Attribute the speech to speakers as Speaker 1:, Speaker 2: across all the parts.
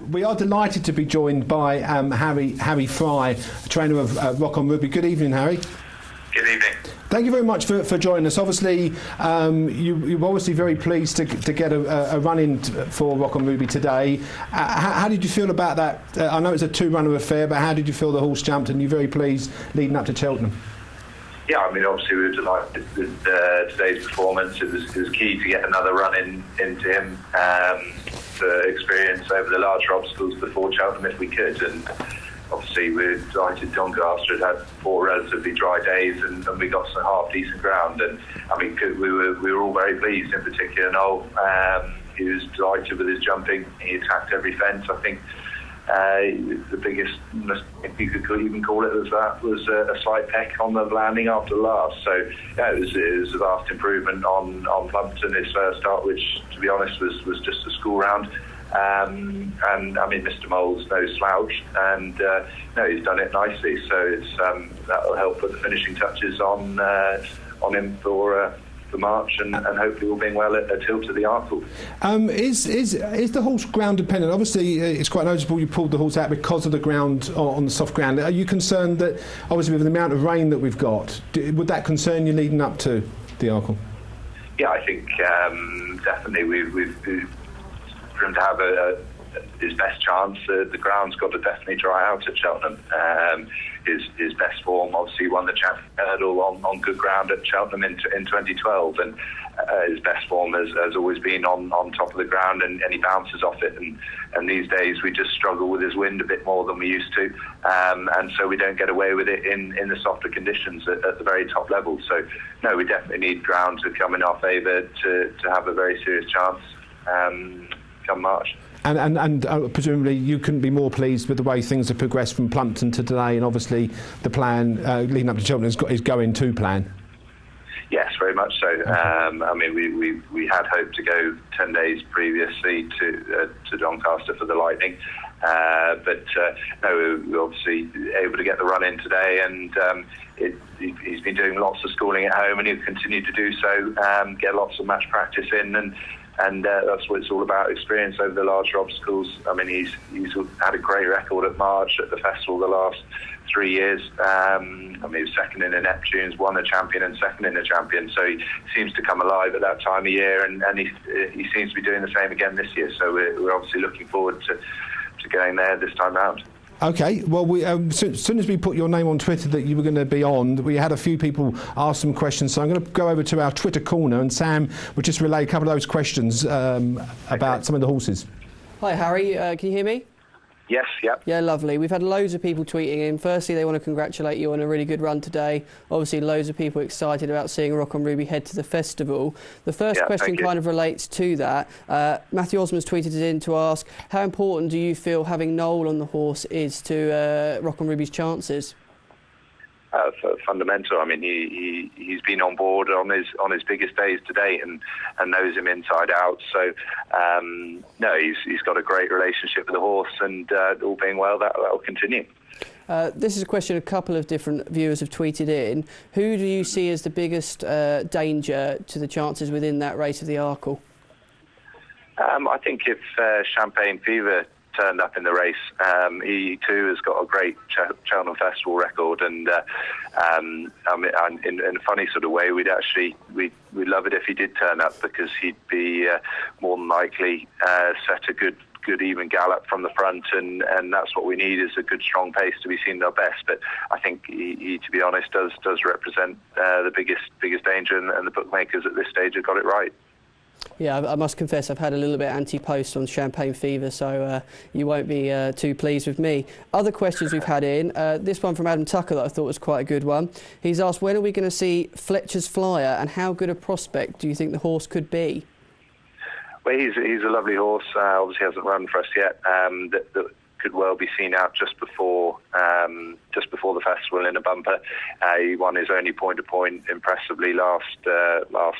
Speaker 1: we are delighted to be joined by Harry Fry, trainer of Rock on Ruby. Good evening, Harry.
Speaker 2: Good evening.
Speaker 1: Thank you very much for joining us. Obviously, you're obviously very pleased to get a run-in for Rock on Ruby today. How did you feel about that? I know it's a two-runner affair, but how did you feel the horse jumped? And you're very pleased leading up to Cheltenham.
Speaker 2: Yeah, I mean, obviously we were delighted with today's performance. It was key to get another run into him to experience over the larger obstacles before Cheltenham if we could. And obviously we're delighted Doncaster had 4 relatively dry days and we got some half decent ground. And I mean, we were all very pleased, in particular Noel. He was delighted with his jumping. He attacked every fence. I think the biggest mistake you could even call it was a slight peck on the landing after the last. So yeah, it was a vast improvement on Plumpton, his first start, which to be honest was just a school round. And I mean, Mr. Mole's no slouch, and no, he's done it nicely. So it's that'll help put the finishing touches on him for March, and hopefully all being well at tilt to the Arkle.
Speaker 1: Is the horse ground dependent? Obviously, it's quite noticeable you pulled the horse out because of the ground on the soft ground. Are you concerned that, obviously, with the amount of rain that we've got, would that concern you leading up to the Arkle? Yeah,
Speaker 2: I think definitely we've for him to have his best chance, the ground's got to definitely dry out at Cheltenham. His best form, obviously, won the Champion Hurdle on good ground at Cheltenham in 2012, and his best form has always been on top of the ground, and he bounces off it. And these days we just struggle with his wind a bit more than we used to, and so we don't get away with it in the softer conditions at the very top level. So no, we definitely need ground to come in our favour to have a very serious chance come March.
Speaker 1: And presumably you couldn't be more pleased with the way things have progressed from Plumpton to today, and obviously the plan leading up to Cheltenham is going to plan.
Speaker 2: Yes, very much so. I mean, we had hoped to go 10 days previously to Doncaster for the Lightning, but no, we were obviously able to get the run in today, and he's been doing lots of schooling at home, and he'll continue to do so. Get lots of match practice in, and that's what it's all about, experience over the larger obstacles. I mean, he's had a great record at March at the festival the last 3 years. I mean, he was second in the Neptunes, won a champion and second in the champion. So he seems to come alive at that time of year, and he seems to be doing the same again this year. So we're obviously looking forward to going there this time round. Okay, well, we as soon as we put your name on Twitter that you were going to be on, we had a few people ask some questions, so I'm going to go over to our Twitter corner, and Sam will just relay a couple of those questions about some of the horses.
Speaker 3: Hi, Harry, can you hear me?
Speaker 2: Yes, yep.
Speaker 3: Yeah, lovely. We've had loads of people tweeting in. Firstly, they want to congratulate you on a really good run today. Obviously, loads of people excited about seeing Rock on Ruby head to the festival. The first question kind of relates to that. Matthew Osmond's tweeted it in to ask, how important do you feel having Noel on the horse is to Rock on Ruby's chances?
Speaker 2: Fundamental. I mean, he's been on board on his biggest days to date and knows him inside out. So no, he's got a great relationship with the horse, and all being well, that will continue.
Speaker 3: This is a question a couple of different viewers have tweeted in. Who do you see as the biggest danger to the chances within that race of the Arkle?
Speaker 2: I think if Champagne Fever turned up in the race, he too has got a great Cheltenham Festival record, and I mean, in a funny sort of way, we'd love it if he did turn up, because he'd be more than likely set a good even gallop from the front, and that's what we need, is a good strong pace to be seen at our best. But I think he to be honest, does represent the biggest danger, and the bookmakers at this stage have got it right.
Speaker 3: Yeah, I must confess I've had a little bit anti-post on Champagne Fever, so you won't be too pleased with me. Other questions we've had in, this one from Adam Tucker that I thought was quite a good one. He's asked, when are we going to see Fletcher's Flyer, and how good a prospect do you think the horse could be?
Speaker 2: Well, he's a lovely horse. Obviously hasn't run for us yet. That could well be seen out just before the festival in a bumper. He won his only point-to-point impressively last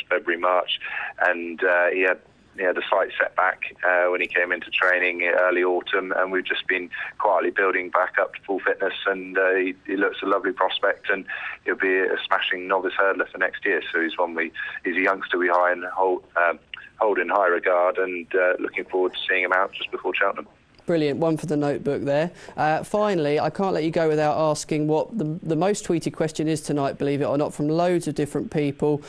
Speaker 2: February, March, and he had a slight setback when he came into training early autumn, and we've just been quietly building back up to full fitness, and he looks a lovely prospect, and he'll be a smashing novice hurdler for next year. So he's a youngster we hold in high regard, and looking forward to seeing him out just before Cheltenham.
Speaker 3: Brilliant, one for the notebook there. Finally, I can't let you go without asking what the most tweeted question is tonight, believe it or not, from loads of different people.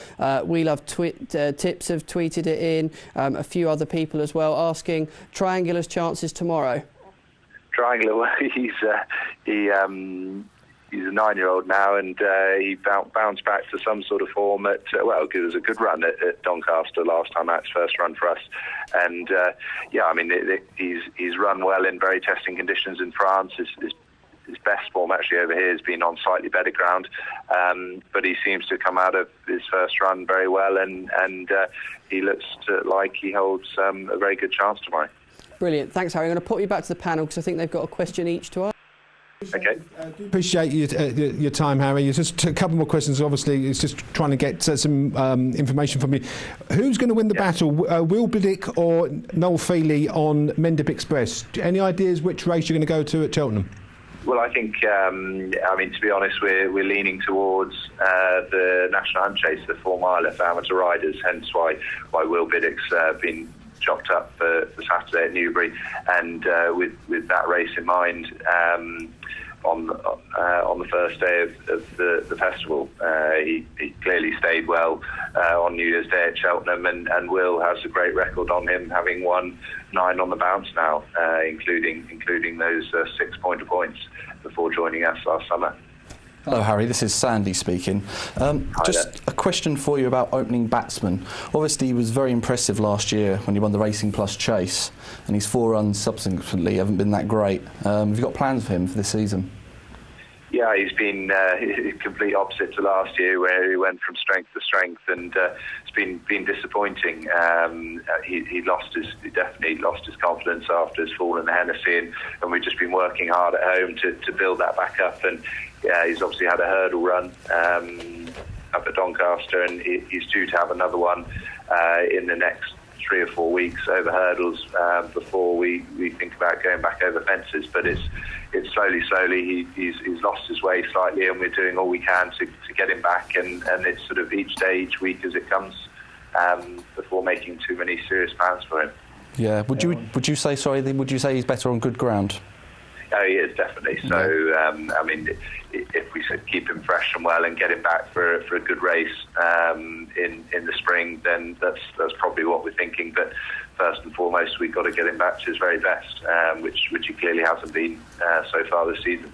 Speaker 3: We Love Tips have tweeted it in, a few other people as well, asking Triangula's chances tomorrow.
Speaker 2: Triangular, well, he's a 9-year-old now, and he bounced back to some sort of form at, well, it was a good run at Doncaster last time, that's first run for us. And, yeah, I mean, he's run well in very testing conditions in France. His best form actually over here has been on slightly better ground, but he seems to come out of his first run very well, and he looks like he holds a very good chance tomorrow.
Speaker 3: Brilliant. Thanks, Harry. I'm going to put you back to the panel because I think they've got a question each to ask.
Speaker 2: Okay.
Speaker 1: Appreciate your time, Harry. Just a couple more questions. Obviously, it's just trying to get some information from you. Who's going to win the battle, Will Biddick or Noel Feely on Mendip Express? Any ideas which race you're going to go to at Cheltenham?
Speaker 2: Well, I think, I mean, to be honest, we're leaning towards the National Hunt Chase, the 4-miler for amateur riders, hence why Will Biddick's been chopped up for Saturday at Newbury, and with that race in mind, on the first day of the festival, he clearly stayed well on New Year's Day at Cheltenham, and Will has a great record on him, having won 9 on the bounce now, including those 6-pointer points before joining us last summer.
Speaker 4: Hello Harry, this is Sandy speaking. Just a question for you about opening batsman. Obviously he was very impressive last year when he won the Racing Plus Chase, and his 4 runs subsequently haven't been that great. Have you got plans for him for this season?
Speaker 2: Yeah, he's been complete opposite to last year, where he went from strength to strength, and it's been disappointing. He definitely lost his confidence after his fall in the Hennessy, and we've just been working hard at home to build that back up. And yeah, he's obviously had a hurdle run up at Doncaster, and he's due to have another one in the next 3 or 4 weeks over hurdles before we think about going back over fences. But it's slowly he's lost his way slightly, and we're doing all we can to get him back, and it's sort of each day, each week as it comes, before making too many serious plans for him.
Speaker 4: Yeah, would you say he's better on good ground?
Speaker 2: Oh, he is, definitely. So, I mean, if we keep him fresh and well and get him back for a good race in the spring, then that's probably what we're thinking. But first and foremost, we've got to get him back to his very best, which he clearly hasn't been so far this season.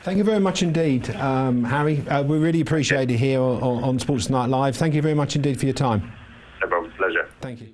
Speaker 1: Thank you very much indeed, Harry. We really appreciate it here on Sports Night Live. Thank you very much indeed for your time.
Speaker 2: No problem. Pleasure.
Speaker 1: Thank you.